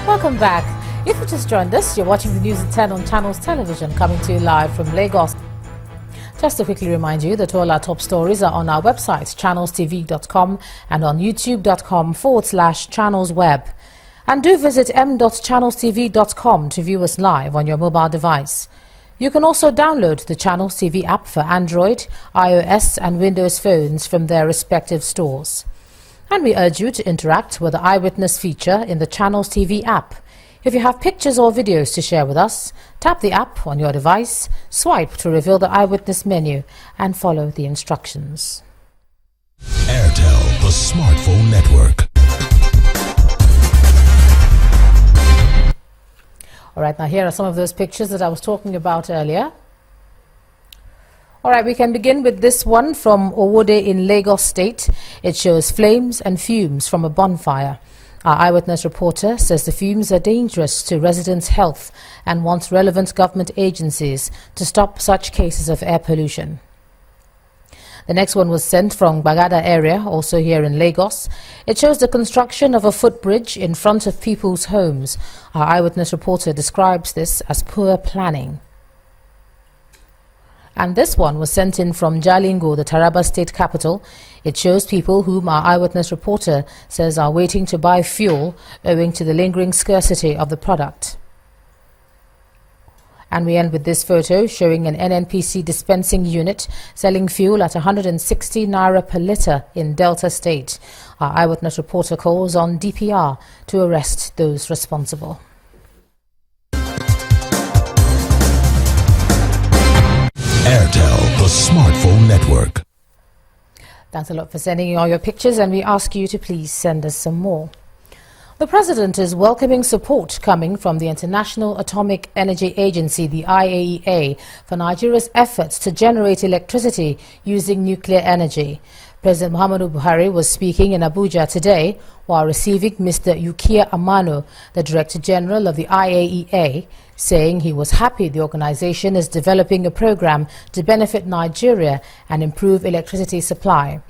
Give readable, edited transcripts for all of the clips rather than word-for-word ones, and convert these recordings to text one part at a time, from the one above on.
Welcome back. If you just joined us, you're watching the news at 10 on Channels Television, coming to you live from Lagos. Just to quickly remind you that all our top stories are on our website, channelstv.com, and on youtube.com/channelsweb. And do visit m.channelstv.com to view us live on your mobile device. You can also download the Channels TV app for Android, iOS and Windows phones from their respective stores. And we urge you to interact with the Eyewitness feature in the Channels TV app. If you have pictures or videos to share with us, tap the app on your device, swipe to reveal the Eyewitness menu, and follow the instructions. Airtel, the smartphone network. All right, now here are some of those pictures that I was talking about earlier. All right, we can begin with this one from Owode in Lagos State. It shows flames and fumes from a bonfire. Our eyewitness reporter says the fumes are dangerous to residents' health and wants relevant government agencies to stop such cases of air pollution. The next one was sent from Bagada area, also here in Lagos. It shows the construction of a footbridge in front of people's homes. Our eyewitness reporter describes this as poor planning. And this one was sent in from Jalingo, the Taraba state capital. It shows people whom our eyewitness reporter says are waiting to buy fuel owing to the lingering scarcity of the product. And we end with this photo showing an NNPC dispensing unit selling fuel at 160 naira per litre in Delta State. Our eyewitness reporter calls on DPR to arrest those responsible. Airtel, the smartphone network. Thanks a lot for sending in all your pictures, and we ask you to please send us some more. The President is welcoming support coming from the International Atomic Energy Agency, the IAEA, for Nigeria's efforts to generate electricity using nuclear energy. President Muhammadu Buhari was speaking in Abuja today while receiving Mr. Yukiya Amano, the Director General of the IAEA, saying he was happy the organization is developing a program to benefit Nigeria and improve electricity supply.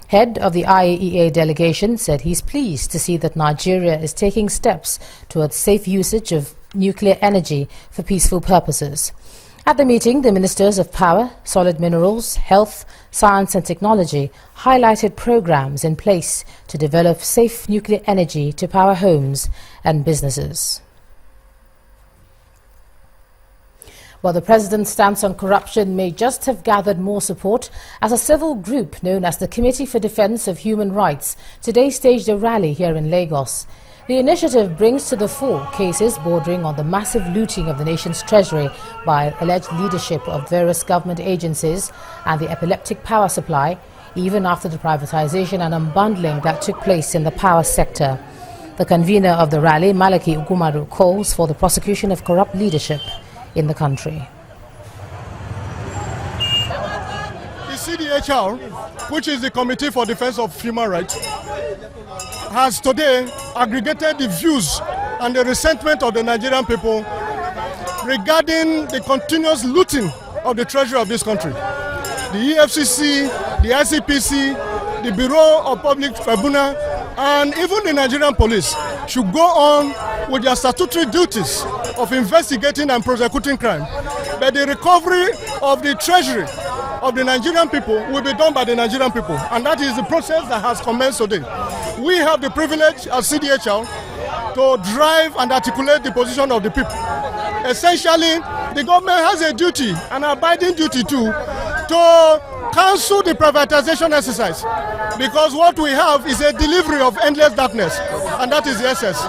Head of the IAEA delegation said he's pleased to see that Nigeria is taking steps towards safe usage of nuclear energy for peaceful purposes. At the meeting, the Ministers of Power, Solid Minerals, Health, Science and Technology highlighted programs in place to develop safe nuclear energy to power homes and businesses. While the President's stance on corruption may just have gathered more support, as a civil group known as the Committee for Defense of Human Rights today staged a rally here in Lagos. The initiative brings to the fore cases bordering on the massive looting of the nation's treasury by alleged leadership of various government agencies and the epileptic power supply, even after the privatization and unbundling that took place in the power sector. The convener of the rally, Malaki Ugumaru, calls for the prosecution of corrupt leadership in the country. The CDHR, which is the Committee for Defense of Human Rights, has today aggregated the views and the resentment of the Nigerian people regarding the continuous looting of the treasury of this country. The EFCC, the ICPC, the Bureau of Public Tribunal, and even the Nigerian police should go on with their statutory duties of investigating and prosecuting crime. But the recovery of the treasury of the Nigerian people will be done by the Nigerian people, and that is the process that has commenced today. We have the privilege as CDHR to drive and articulate the position of the people. Essentially, the government has a duty, an abiding duty too, to cancel the privatization exercise, because what we have is a delivery of endless darkness, and that is the essence.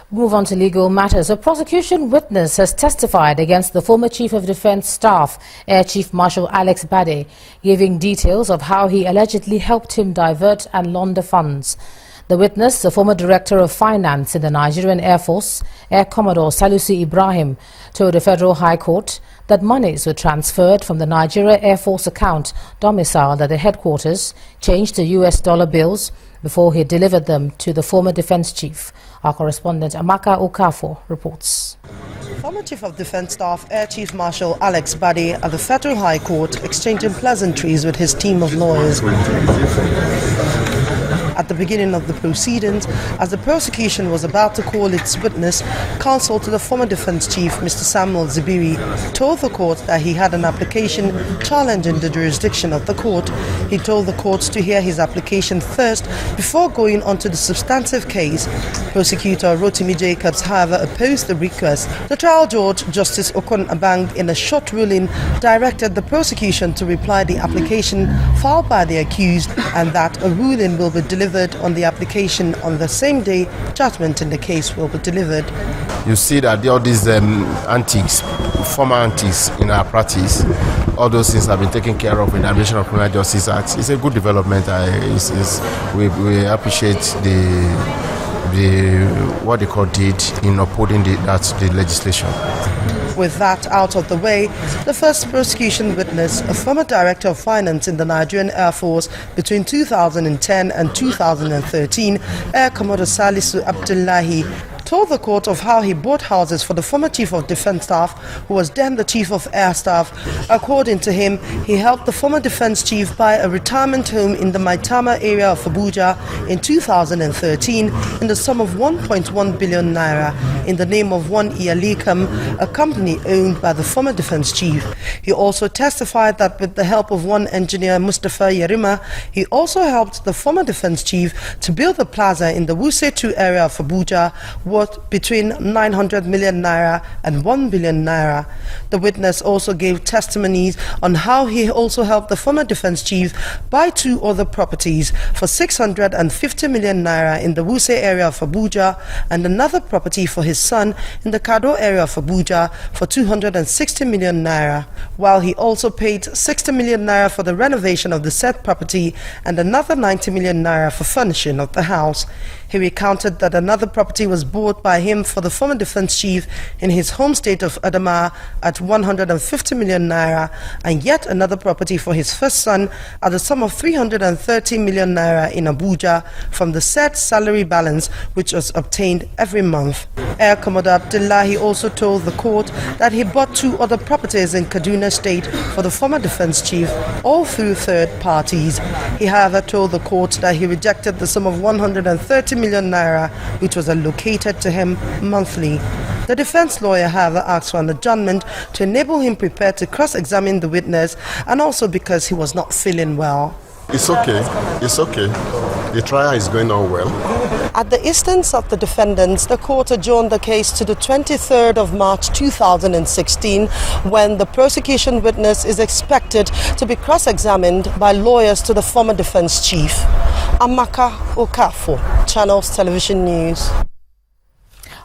Move on to legal matters. A prosecution witness has testified against the former Chief of Defence Staff, Air Chief Marshal Alex Bade, giving details of how he allegedly helped him divert and launder funds. The witness, the former Director of Finance in the Nigerian Air Force, Air Commodore Salusi Ibrahim, told the Federal High Court that monies were transferred from the Nigeria Air Force account domiciled at the headquarters, changed to US dollar bills, before he delivered them to the former defense chief. Our correspondent Amaka Okafor reports. Former Chief of Defence Staff Air Chief Marshal Alex Bade at the Federal High Court exchanging pleasantries with his team of lawyers. At At the beginning of the proceedings, as the prosecution was about to call its witness, counsel to the former defense chief, Mr. Samuel Zibiri, told the court that he had an application challenging the jurisdiction of the court. He told the court to hear his application first before going on to the substantive case. Prosecutor Rotimi Jacobs, however, opposed the request. The trial judge, Justice Okon Abang, in a short ruling, directed the prosecution to reply the application filed by the accused and that a ruling will be delivered on the application on the same day judgment in the case will be delivered. You see that all these antics, former antics in our practice, all those things have been taken care of in the Administration of Criminal Justice Act. It's a good development. We appreciate what the court did in upholding the legislation. With that out of the way, the first prosecution witness, a former director of finance in the Nigerian Air Force between 2010 and 2013, Air Commodore Salisu Abdullahi, told the court of how he bought houses for the former chief of defense staff, who was then the chief of air staff. According to him, he helped the former defense chief buy a retirement home in the Maitama area of Abuja in 2013 in the sum of 1.1 billion naira in the name of one Iyalikam, a company owned by the former defense chief. He also testified that with the help of one engineer, Mustafa Yerima, he also helped the former defense chief to build a plaza in the Wuse 2 area of Abuja, worth between 900 million naira and 1 billion naira. The witness also gave testimonies on how he also helped the former defense chief buy 2 other properties for 650 million naira in the Wuse area of Abuja and another property for his son in the Kado area of Abuja for 260 million naira, while he also paid 60 million naira for the renovation of the said property and another 90 million naira for furnishing of the house. He recounted that another property was bought by him for the former defense chief in his home state of Adama at 150 million naira and yet another property for his first son at the sum of 330 million naira in Abuja from the said salary balance which was obtained every month. Air Commodore Abdullahi also told the court that he bought 2 other properties in Kaduna State for the former defense chief, all through third parties. He however told the court that he rejected the sum of 130 million naira which was allocated to him monthly. The defense lawyer, however, asked for an adjournment to enable him prepare to cross-examine the witness and also because he was not feeling well. It's okay. It's okay. The trial is going on well. At the instance of the defendants, the court adjourned the case to the 23rd of March 2016 when the prosecution witness is expected to be cross-examined by lawyers to the former defense chief. Amaka Okafo, Channels Television News.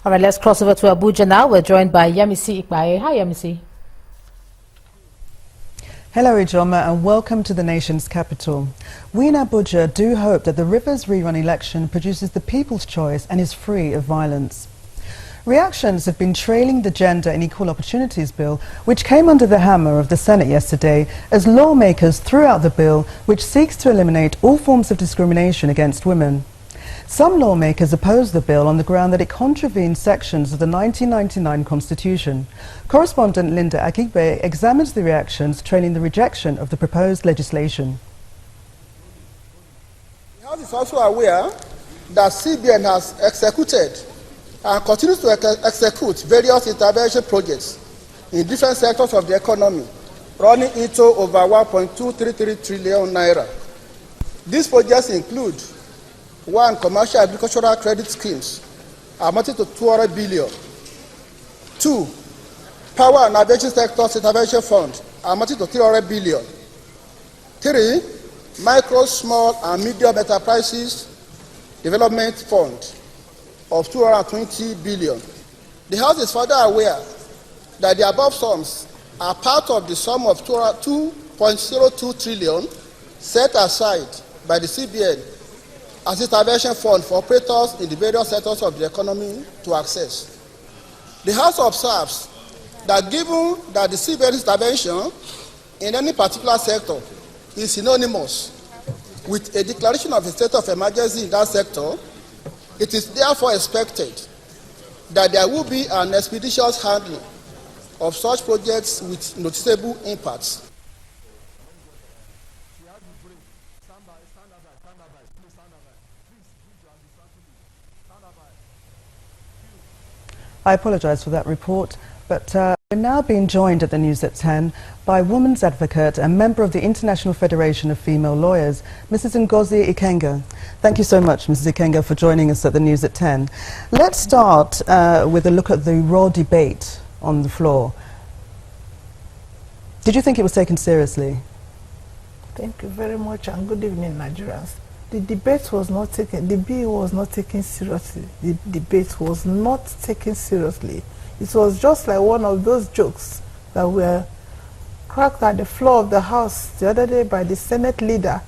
All right, let's cross over to Abuja now. We're joined by Yemisi Ikbaye. Hi, Yemisi. Hello, Ijoma, and welcome to the nation's capital. We in Abuja do hope that the Rivers rerun election produces the people's choice and is free of violence. Reactions have been trailing the Gender and Equal Opportunities Bill, which came under the hammer of the Senate yesterday, as lawmakers threw out the bill, which seeks to eliminate all forms of discrimination against women. Some lawmakers oppose the bill on the ground that it contravenes sections of the 1999 Constitution. Correspondent Linda Akigbe examines the reactions trailing the rejection of the proposed legislation. The House is also aware that CBN has executed and continues to execute various intervention projects in different sectors of the economy, running into over 1.233 trillion naira. These projects include 1. Commercial agricultural credit schemes amounting to 200 billion. 2. Power and aviation sectors intervention fund amounting to 300 billion. 3. Micro, small and medium enterprises development fund of 220 billion. The House is further aware that the above sums are part of the sum of 2.02 trillion set aside by the CBN as intervention fund for operators in the various sectors of the economy to access. The House observes that given that the CBN intervention in any particular sector is synonymous with a declaration of a state of emergency in that sector, it is therefore expected that there will be an expeditious handling of such projects with noticeable impacts. I apologise for that report, but we're now being joined at the news at 10 by women's advocate and member of the International Federation of Female Lawyers, Mrs. Ngozi Ikenga. Thank you so much, Mrs. Ikenga, for joining us at the news at 10. Let's start with a look at the raw debate on the floor. Did you think it was taken seriously? Thank you very much, and good evening, Nigerians. The debate was not taken, the bill was not taken seriously. The debate was not taken seriously. It was just like one of those jokes that were cracked at the floor of the House the other day by the Senate leader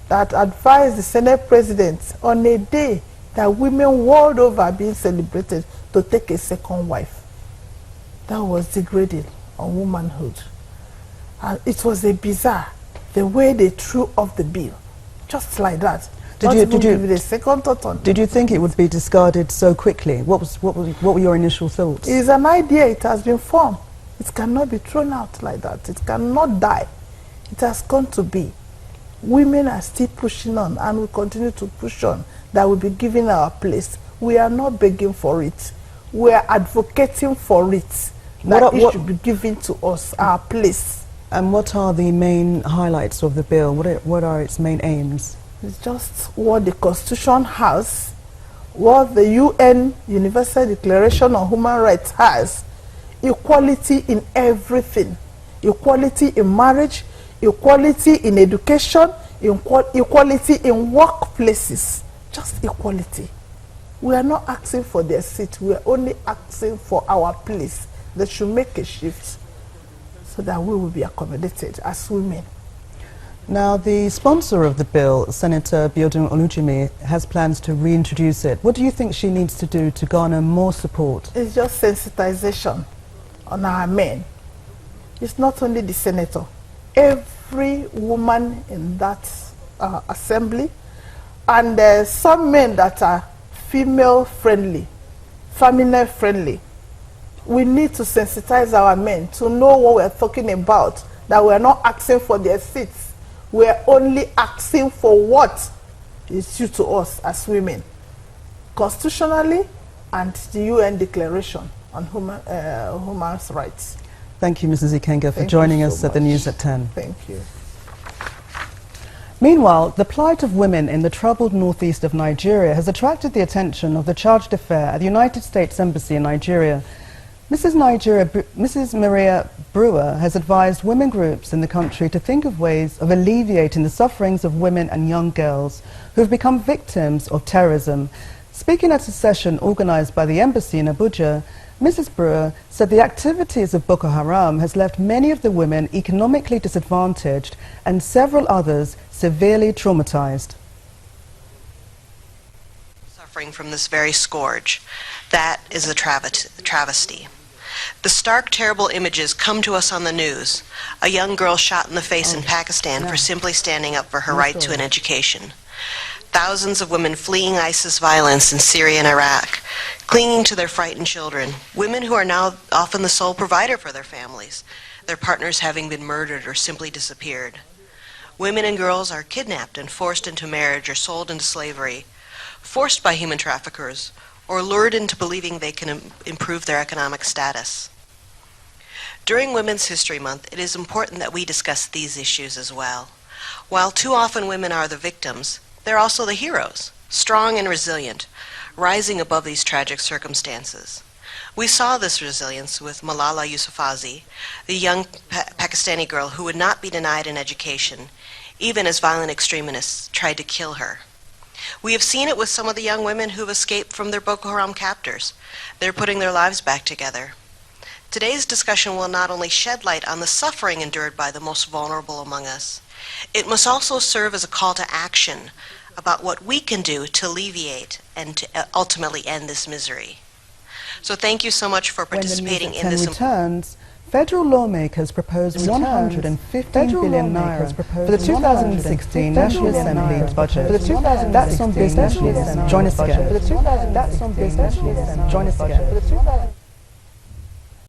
that advised the Senate president on a day that women world over are being celebrated to take a second wife. That was degrading on womanhood. And it was a bizarre, the way they threw off the bill. Just like that. Did you give it a second thought on? Did you think it would be discarded so quickly? What were your initial thoughts? It is an idea. It has been formed. It cannot be thrown out like that. It cannot die. It has come to be. Women are still pushing on, and will continue to push on. That will be given our place. We are not begging for it. We are advocating for it. That it should be given to us, our place. And what are the main highlights of the bill? What are its main aims? It's just what the Constitution has, what the UN Universal Declaration on Human Rights has. Equality in everything. Equality in marriage, equality in education, equality in workplaces. Just equality. We are not asking for their seat. We are only asking for our place. They should make a shift so that we will be accommodated as women. Now, the sponsor of the bill, Senator Biodun Olujimi, has plans to reintroduce it. What do you think she needs to do to garner more support? It's just sensitization on our men. It's not only the senator. Every woman in that assembly, and some men that are female-friendly, feminine-friendly. We need to sensitize our men to know what we're talking about, that we're not asking for their seats. We're only asking for what is due to us as women, constitutionally and the UN Declaration on Human Rights. Thank you, Mrs. Ikenga, for joining us at the news at 10. Thank you. Meanwhile, the plight of women in the troubled northeast of Nigeria has attracted the attention of the charge d'affaires at the United States Embassy in Nigeria. Mrs. Maria Brewer has advised women groups in the country to think of ways of alleviating the sufferings of women and young girls who have become victims of terrorism. Speaking at a session organized by the embassy in Abuja, Mrs. Brewer said the activities of Boko Haram has left many of the women economically disadvantaged and several others severely traumatized. Suffering from this very scourge, that is a travesty. The stark, terrible images come to us on the news. A young girl shot in the face in Pakistan for simply standing up for her right to an education. Thousands of women fleeing ISIS violence in Syria and Iraq, clinging to their frightened children. Women who are now often the sole provider for their families, their partners having been murdered or simply disappeared. Women and girls are kidnapped and forced into marriage or sold into slavery, forced by human traffickers, or lured into believing they can improve their economic status. During Women's History Month, it is important that we discuss these issues as well. While too often women are the victims, they're also the heroes, strong and resilient, rising above these tragic circumstances. We saw this resilience with Malala Yousafzai, the young Pakistani girl who would not be denied an education, even as violent extremists tried to kill her. We have seen it with some of the young women who've escaped from their Boko Haram captors. They're putting their lives back together. Today's discussion will not only shed light on the suffering endured by the most vulnerable among us, it must also serve as a call to action about what we can do to alleviate and to ultimately end this misery. So thank you so much for participating in this. Returns, federal lawmakers proposed 115 billion naira for the 2016 National Assembly budget. That's on business. Join us again.